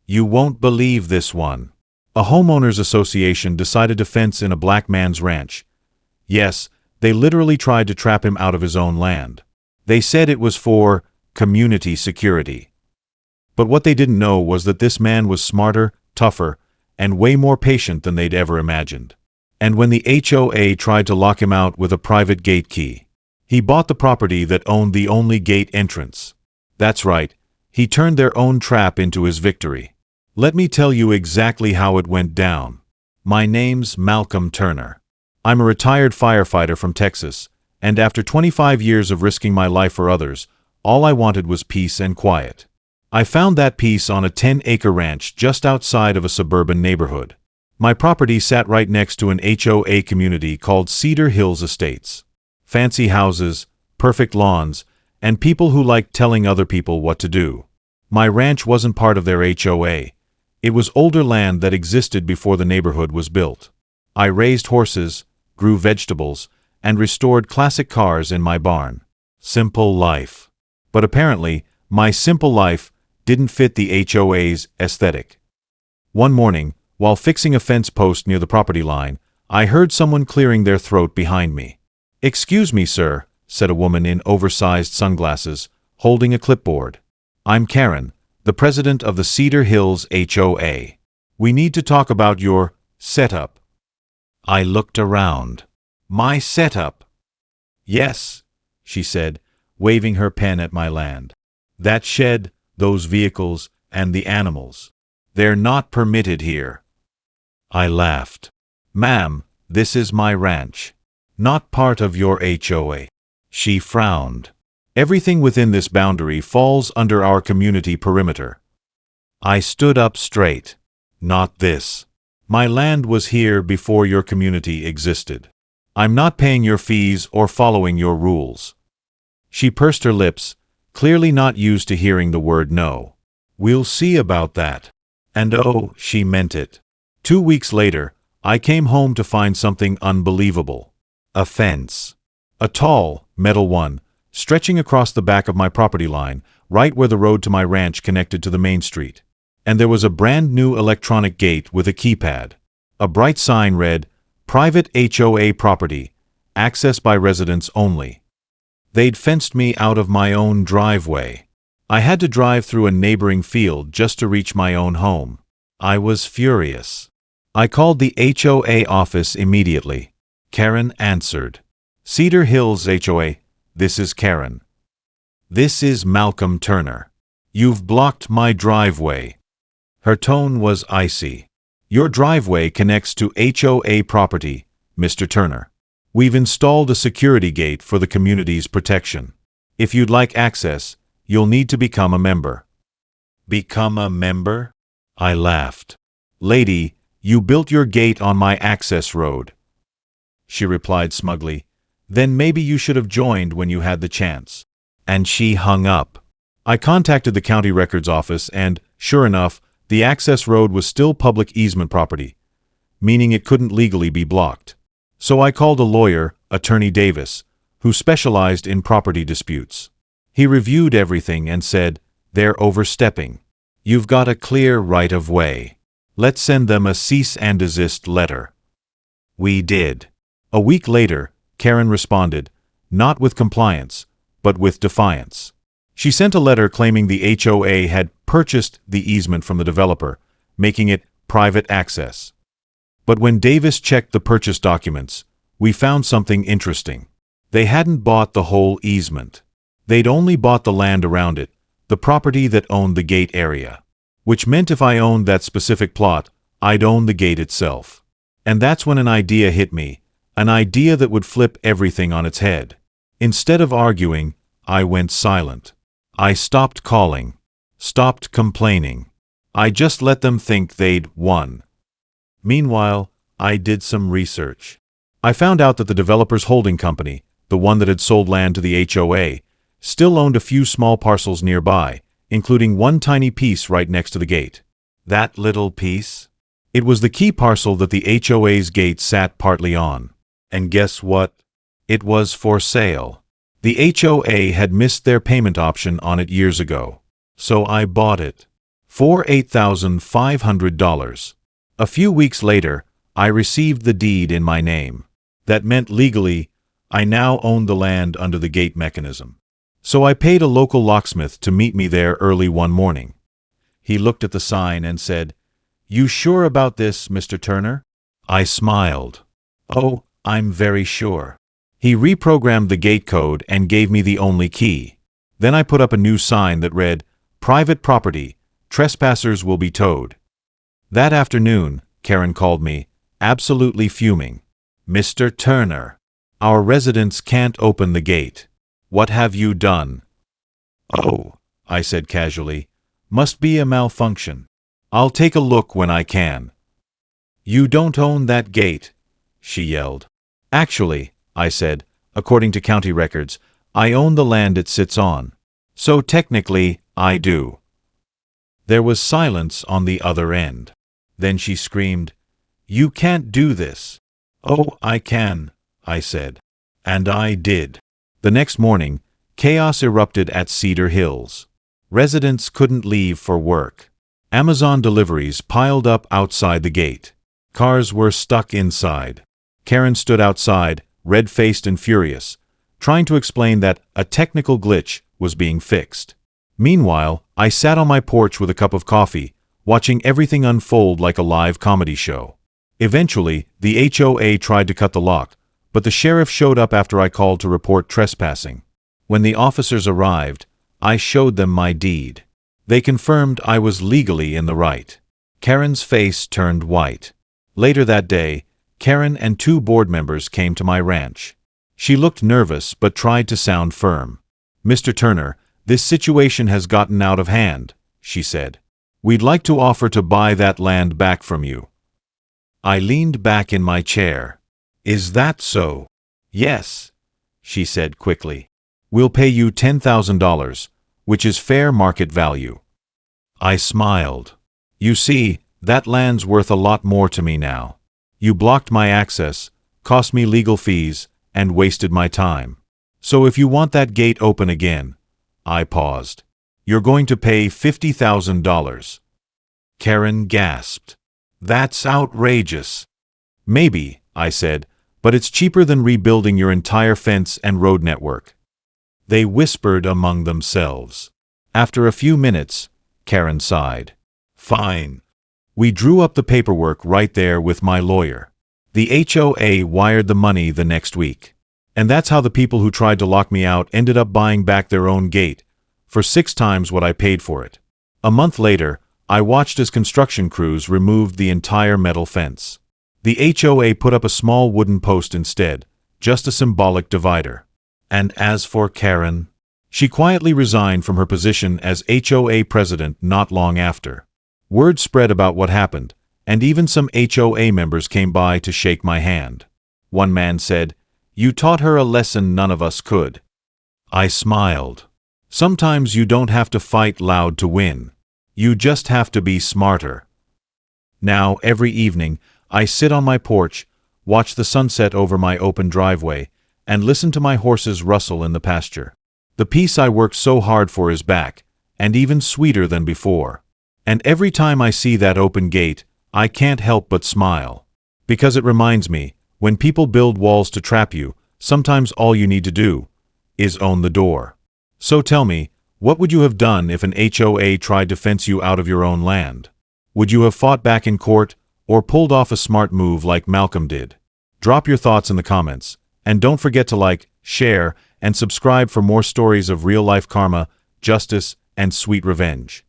You won't believe this one. A homeowners association decided to fence in a black man's ranch. Yes, they literally tried to trap him out of his own land. They said it was for community security. But what they didn't know was that this man was smarter, tougher, and way more patient than they'd ever imagined. And when the HOA tried to lock him out with a private gate key, he bought the property that owned the only gate entrance. That's right, he turned their own trap into his victory. Let me tell you exactly how it went down. My name's Malcolm Turner. I'm a retired firefighter from Texas, and after 25 years of risking my life for others, all I wanted was peace and quiet. I found that peace on a 10-acre ranch just outside of a suburban neighborhood. My property sat right next to an HOA community called Cedar Hills Estates. Fancy houses, perfect lawns, and people who liked telling other people what to do. My ranch wasn't part of their HOA. It was older land that existed before the neighborhood was built. I raised horses, grew vegetables, and restored classic cars in my barn. Simple life. But apparently, my simple life didn't fit the HOA's aesthetic. One morning, while fixing a fence post near the property line, I heard someone clearing their throat behind me. "Excuse me, sir," said a woman in oversized sunglasses, holding a clipboard. "I'm Karen, the president of the Cedar Hills HOA. We need to talk about your setup." I looked around. "My setup?" "Yes," she said, waving her pen at my land. "That shed, those vehicles, and the animals. They're not permitted here." I laughed. "Ma'am, this is my ranch, not part of your HOA." She frowned. "Everything within this boundary falls under our community perimeter." I stood up straight. "Not this. My land was here before your community existed. I'm not paying your fees or following your rules." She pursed her lips, clearly not used to hearing the word no. "We'll see about that." And oh, she meant it. 2 weeks later, I came home to find something unbelievable. A fence. A tall, metal one, stretching across the back of my property line, right where the road to my ranch connected to the main street. And there was a brand new electronic gate with a keypad. A bright sign read, "Private HOA property, access by residents only." They'd fenced me out of my own driveway. I had to drive through a neighboring field just to reach my own home. I was furious. I called the HOA office immediately. Karen answered. "Cedar Hills HOA, this is Karen." "This is Malcolm Turner. You've blocked my driveway." Her tone was icy. "Your driveway connects to HOA property, Mr. Turner. We've installed a security gate for the community's protection. If you'd like access, you'll need to become a member." "Become a member?" I laughed. "Lady, you built your gate on my access road." She replied smugly, "Then maybe you should have joined when you had the chance." And she hung up. I contacted the county records office and, sure enough, the access road was still public easement property, meaning it couldn't legally be blocked. So I called a lawyer, Attorney Davis, who specialized in property disputes. He reviewed everything and said, "They're overstepping. You've got a clear right of way. Let's send them a cease and desist letter." We did. A week later, Karen responded, not with compliance, but with defiance. She sent a letter claiming the HOA had purchased the easement from the developer, making it private access. But when Davis checked the purchase documents, we found something interesting. They hadn't bought the whole easement. They'd only bought the land around it, the property that owned the gate area. Which meant if I owned that specific plot, I'd own the gate itself. And that's when an idea hit me, an idea that would flip everything on its head. Instead of arguing, I went silent. I stopped calling, stopped complaining. I just let them think they'd won. Meanwhile, I did some research. I found out that the developer's holding company, the one that had sold land to the HOA, still owned a few small parcels nearby, including one tiny piece right next to the gate. That little piece? It was the key parcel that the HOA's gate sat partly on. And guess what? It was for sale. The HOA had missed their payment option on it years ago. So I bought it. for $8,500. A few weeks later, I received the deed in my name. That meant legally, I now owned the land under the gate mechanism. So I paid a local locksmith to meet me there early one morning. He looked at the sign and said, "You sure about this, Mr. Turner?" I smiled. "Oh, I'm very sure." He reprogrammed the gate code and gave me the only key. Then I put up a new sign that read, "Private property. Trespassers will be towed." That afternoon, Karen called me, absolutely fuming. "Mr. Turner, our residents can't open the gate. What have you done?" "Oh," I said casually, "must be a malfunction. I'll take a look when I can." "You don't own that gate," she yelled. "Actually," I said, "according to county records, I own the land it sits on. So technically, I do." There was silence on the other end. Then she screamed, "You can't do this." "Oh, I can," I said. And I did. The next morning, chaos erupted at Cedar Hills. Residents couldn't leave for work. Amazon deliveries piled up outside the gate. Cars were stuck inside. Karen stood outside, red-faced and furious, trying to explain that a technical glitch was being fixed. Meanwhile, I sat on my porch with a cup of coffee, watching everything unfold like a live comedy show. Eventually, the HOA tried to cut the lock, but the sheriff showed up after I called to report trespassing. When the officers arrived, I showed them my deed. They confirmed I was legally in the right. Karen's face turned white. Later that day, Karen and 2 board members came to my ranch. She looked nervous but tried to sound firm. "Mr. Turner, this situation has gotten out of hand," she said. "We'd like to offer to buy that land back from you." I leaned back in my chair. "Is that so?" "Yes," she said quickly. "We'll pay you $10,000, which is fair market value." I smiled. "You see, that land's worth a lot more to me now. You blocked my access, cost me legal fees, and wasted my time. So if you want that gate open again," I paused, "you're going to pay $50,000. Karen gasped. "That's outrageous." "Maybe," I said, "but it's cheaper than rebuilding your entire fence and road network." They whispered among themselves. After a few minutes, Karen sighed. "Fine." We drew up the paperwork right there with my lawyer. The HOA wired the money the next week. And that's how the people who tried to lock me out ended up buying back their own gate, for 6 times what I paid for it. A month later, I watched as construction crews removed the entire metal fence. The HOA put up a small wooden post instead, just a symbolic divider. And as for Karen, she quietly resigned from her position as HOA president not long after. Word spread about what happened, and even some HOA members came by to shake my hand. One man said, "You taught her a lesson none of us could." I smiled. Sometimes you don't have to fight loud to win. You just have to be smarter. Now, every evening, I sit on my porch, watch the sunset over my open driveway, and listen to my horses rustle in the pasture. The peace I worked so hard for is back, and even sweeter than before. And every time I see that open gate, I can't help but smile. Because it reminds me, when people build walls to trap you, sometimes all you need to do is own the door. So tell me, what would you have done if an HOA tried to fence you out of your own land? Would you have fought back in court, or pulled off a smart move like Malcolm did? Drop your thoughts in the comments, and don't forget to like, share, and subscribe for more stories of real-life karma, justice, and sweet revenge.